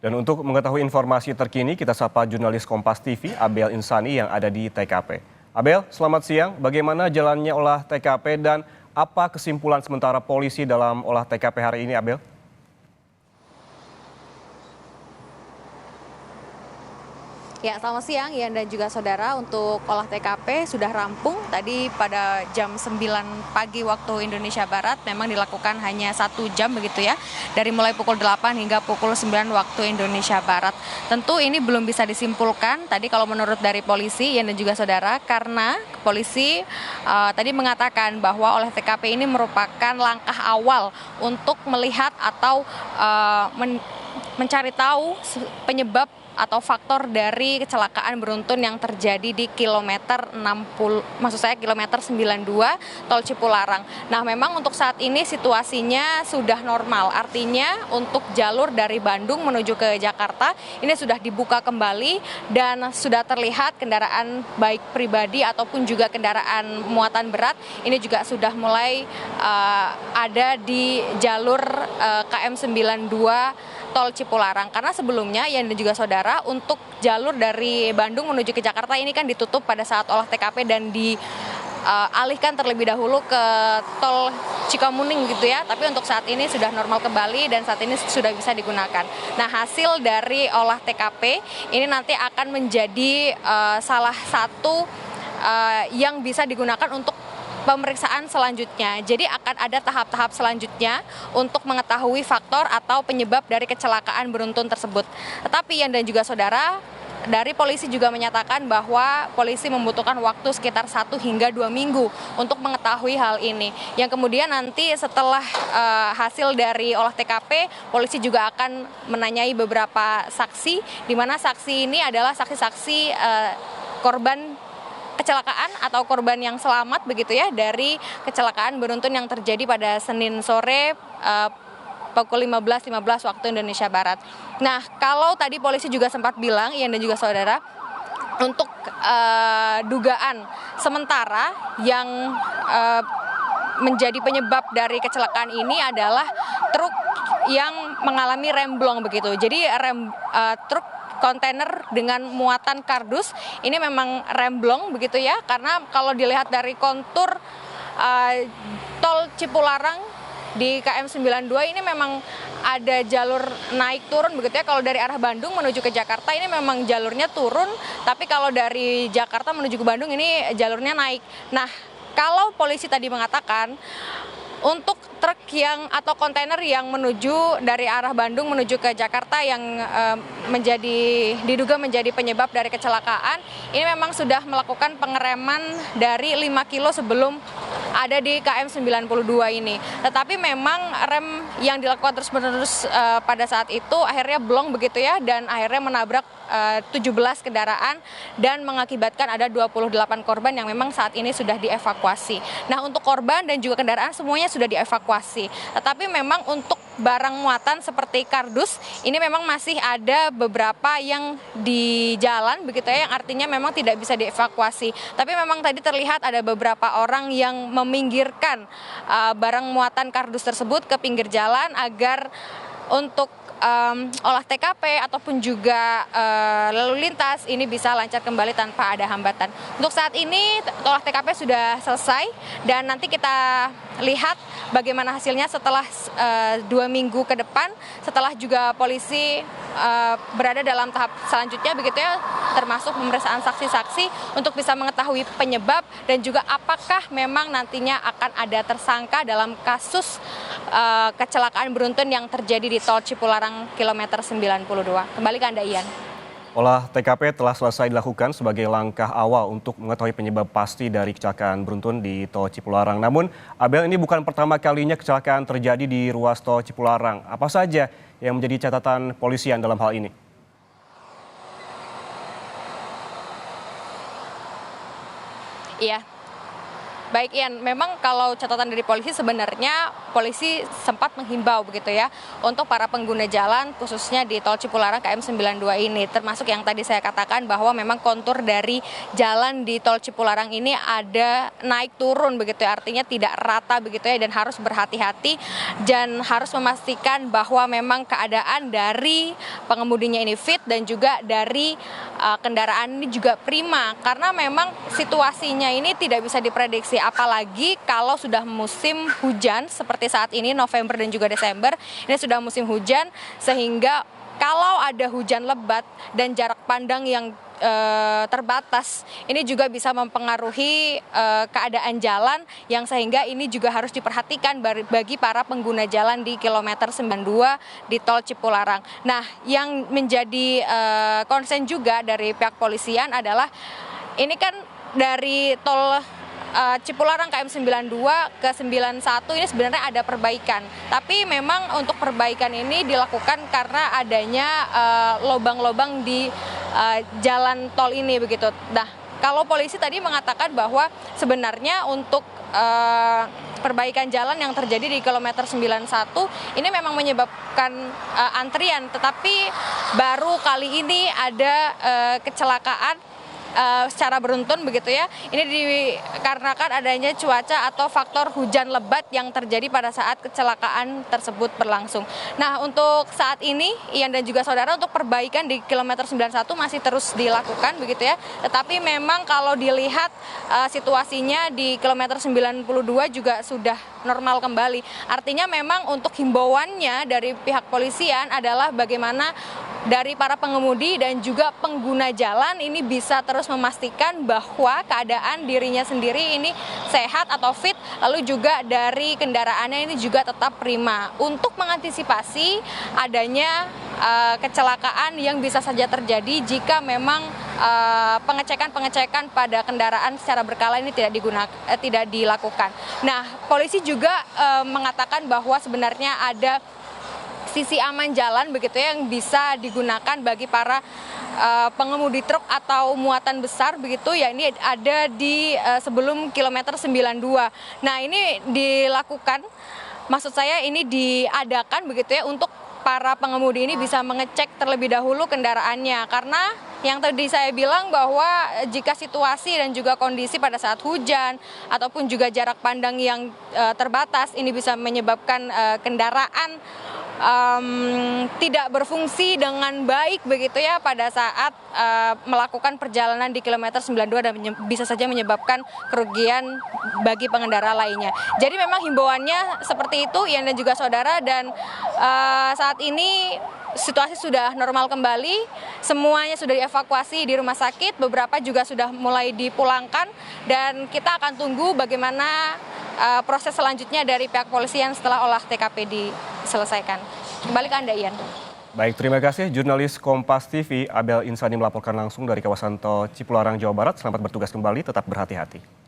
Dan untuk mengetahui informasi terkini, kita sapa jurnalis Kompas TV, Abel Insani yang ada di TKP. Abel, selamat siang. Bagaimana jalannya olah TKP dan apa kesimpulan sementara polisi dalam olah TKP hari ini, Abel? Ya, selamat siang Ian dan juga saudara. Untuk olah TKP sudah rampung tadi pada jam 9 pagi waktu Indonesia Barat. Memang dilakukan hanya 1 jam begitu ya, dari mulai pukul 8 hingga pukul 9 waktu Indonesia Barat. Tentu ini belum bisa disimpulkan tadi kalau menurut dari polisi Ian dan juga saudara, karena polisi tadi mengatakan bahwa olah TKP ini merupakan langkah awal untuk melihat atau mencari tahu penyebab atau faktor dari kecelakaan beruntun yang terjadi di kilometer 60, maksud saya kilometer 92 Tol Cipularang. Nah, memang untuk saat ini situasinya sudah normal. Artinya untuk jalur dari Bandung menuju ke Jakarta ini sudah dibuka kembali dan sudah terlihat kendaraan baik pribadi ataupun juga kendaraan muatan berat ini juga sudah mulai ada di jalur KM 92 Tol Cipularang. Karena sebelumnya Ian dan juga saudara, untuk jalur dari Bandung menuju ke Jakarta ini kan ditutup pada saat olah TKP dan dialihkan terlebih dahulu ke Tol Cikamuning gitu ya. Tapi untuk saat ini sudah normal kembali dan saat ini sudah bisa digunakan. Nah, hasil dari olah TKP ini nanti akan menjadi salah satu yang bisa digunakan untuk pemeriksaan selanjutnya. Jadi akan ada tahap-tahap selanjutnya untuk mengetahui faktor atau penyebab dari kecelakaan beruntun tersebut. Tetapi Ian dan juga saudara, dari polisi juga menyatakan bahwa polisi membutuhkan waktu sekitar 1 hingga 2 minggu untuk mengetahui hal ini. Yang kemudian nanti setelah hasil dari olah TKP, polisi juga akan menanyai beberapa saksi, di mana saksi ini adalah saksi-saksi korban kecelakaan atau korban yang selamat begitu ya dari kecelakaan beruntun yang terjadi pada Senin sore pukul 15.15 waktu Indonesia Barat. Nah, kalau tadi polisi juga sempat bilang, Ian dan juga saudara, untuk dugaan sementara yang menjadi penyebab dari kecelakaan ini adalah truk yang mengalami remblong begitu. Jadi truk kontainer dengan muatan kardus ini memang remblong begitu ya, karena kalau dilihat dari kontur Tol Cipularang di KM 92 ini memang ada jalur naik turun begitu ya. Kalau dari arah Bandung menuju ke Jakarta ini memang jalurnya turun, tapi kalau dari Jakarta menuju ke Bandung ini jalurnya naik. Nah, kalau polisi tadi mengatakan untuk truk atau kontainer yang menuju dari arah Bandung menuju ke Jakarta yang diduga menjadi penyebab dari kecelakaan, ini memang sudah melakukan pengereman dari 5 kilo sebelum ada di KM 92 ini. Tetapi memang rem yang dilakukan terus-menerus pada saat itu akhirnya blong begitu ya, dan akhirnya menabrak 17 kendaraan dan mengakibatkan ada 28 korban yang memang saat ini sudah dievakuasi. Nah, untuk korban dan juga kendaraan semuanya sudah dievakuasi. Tetapi memang untuk barang muatan seperti kardus ini memang masih ada beberapa yang di jalan begitu ya, yang artinya memang tidak bisa dievakuasi. Tapi memang tadi terlihat ada beberapa orang yang meminggirkan barang muatan kardus tersebut ke pinggir jalan agar untuk olah TKP ataupun juga lalu lintas ini bisa lancar kembali tanpa ada hambatan. Untuk saat ini olah TKP sudah selesai dan nanti kita lihat bagaimana hasilnya setelah 2 minggu ke depan, setelah juga polisi berada dalam tahap selanjutnya begitu ya, termasuk pemeriksaan saksi-saksi untuk bisa mengetahui penyebab dan juga apakah memang nantinya akan ada tersangka dalam kasus kecelakaan beruntun yang terjadi di Tol Cipularang kilometer 92. Kembali ke Anda, Ian. Olah TKP telah selesai dilakukan sebagai langkah awal untuk mengetahui penyebab pasti dari kecelakaan beruntun di Tol Cipularang. Namun, Abel, ini bukan pertama kalinya kecelakaan terjadi di ruas Tol Cipularang. Apa saja yang menjadi catatan polisian dalam hal ini? Iya. Baik Ian, memang kalau catatan dari polisi sebenarnya polisi sempat menghimbau begitu ya untuk para pengguna jalan khususnya di tol Cipularang KM 92 ini, termasuk yang tadi saya katakan bahwa memang kontur dari jalan di tol Cipularang ini ada naik turun begitu ya, artinya tidak rata begitu ya, dan harus berhati-hati dan harus memastikan bahwa memang keadaan dari pengemudinya ini fit dan juga dari kendaraan ini juga prima, karena memang situasinya ini tidak bisa diprediksi, apalagi kalau sudah musim hujan seperti saat ini November dan juga Desember, ini sudah musim hujan sehingga kalau ada hujan lebat dan jarak pandang yang terbatas, ini juga bisa mempengaruhi keadaan jalan yang sehingga ini juga harus diperhatikan bagi para pengguna jalan di kilometer 92 di tol Cipularang. Nah, yang menjadi konsen juga dari pihak polisian adalah ini kan dari tol Cipularang KM 92 ke 91 ini sebenarnya ada perbaikan. Tapi memang untuk perbaikan ini dilakukan karena adanya lubang-lubang di jalan tol ini begitu. Nah, kalau polisi tadi mengatakan bahwa sebenarnya untuk perbaikan jalan yang terjadi di kilometer 91 ini memang menyebabkan antrian, tetapi baru kali ini ada kecelakaan secara beruntun begitu ya. Ini dikarenakan adanya cuaca atau faktor hujan lebat yang terjadi pada saat kecelakaan tersebut berlangsung. Nah, untuk saat ini Ian dan juga saudara, untuk perbaikan di kilometer 91 masih terus dilakukan begitu ya. Tetapi memang kalau dilihat situasinya di kilometer 92 juga sudah normal kembali. Artinya memang untuk himbauannya dari pihak polisian adalah bagaimana dari para pengemudi dan juga pengguna jalan ini bisa terus memastikan bahwa keadaan dirinya sendiri ini sehat atau fit, lalu juga dari kendaraannya ini juga tetap prima untuk mengantisipasi adanya kecelakaan yang bisa saja terjadi jika memang pengecekan pada kendaraan secara berkala ini tidak dilakukan. Nah, polisi juga mengatakan bahwa sebenarnya ada sisi aman jalan begitu ya yang bisa digunakan bagi para pengemudi truk atau muatan besar begitu ya, ini ada di sebelum kilometer 92. Nah, ini dilakukan, maksud saya ini diadakan begitu ya untuk para pengemudi ini bisa mengecek terlebih dahulu kendaraannya, karena yang tadi saya bilang bahwa jika situasi dan juga kondisi pada saat hujan ataupun juga jarak pandang yang terbatas ini bisa menyebabkan kendaraan tidak berfungsi dengan baik begitu ya pada saat melakukan perjalanan di kilometer 92 dan bisa saja menyebabkan kerugian bagi pengendara lainnya. Jadi memang himbauannya seperti itu Ian dan juga saudara, dan saat ini situasi sudah normal kembali, semuanya sudah dievakuasi di rumah sakit, beberapa juga sudah mulai dipulangkan, dan kita akan tunggu bagaimana proses selanjutnya dari pihak polisian setelah olah TKP diselesaikan. Kembali ke Anda, Ian. Baik, terima kasih jurnalis Kompas TV Abel Insani melaporkan langsung dari kawasan tol Cipularang, Jawa Barat. Selamat bertugas kembali, tetap berhati-hati.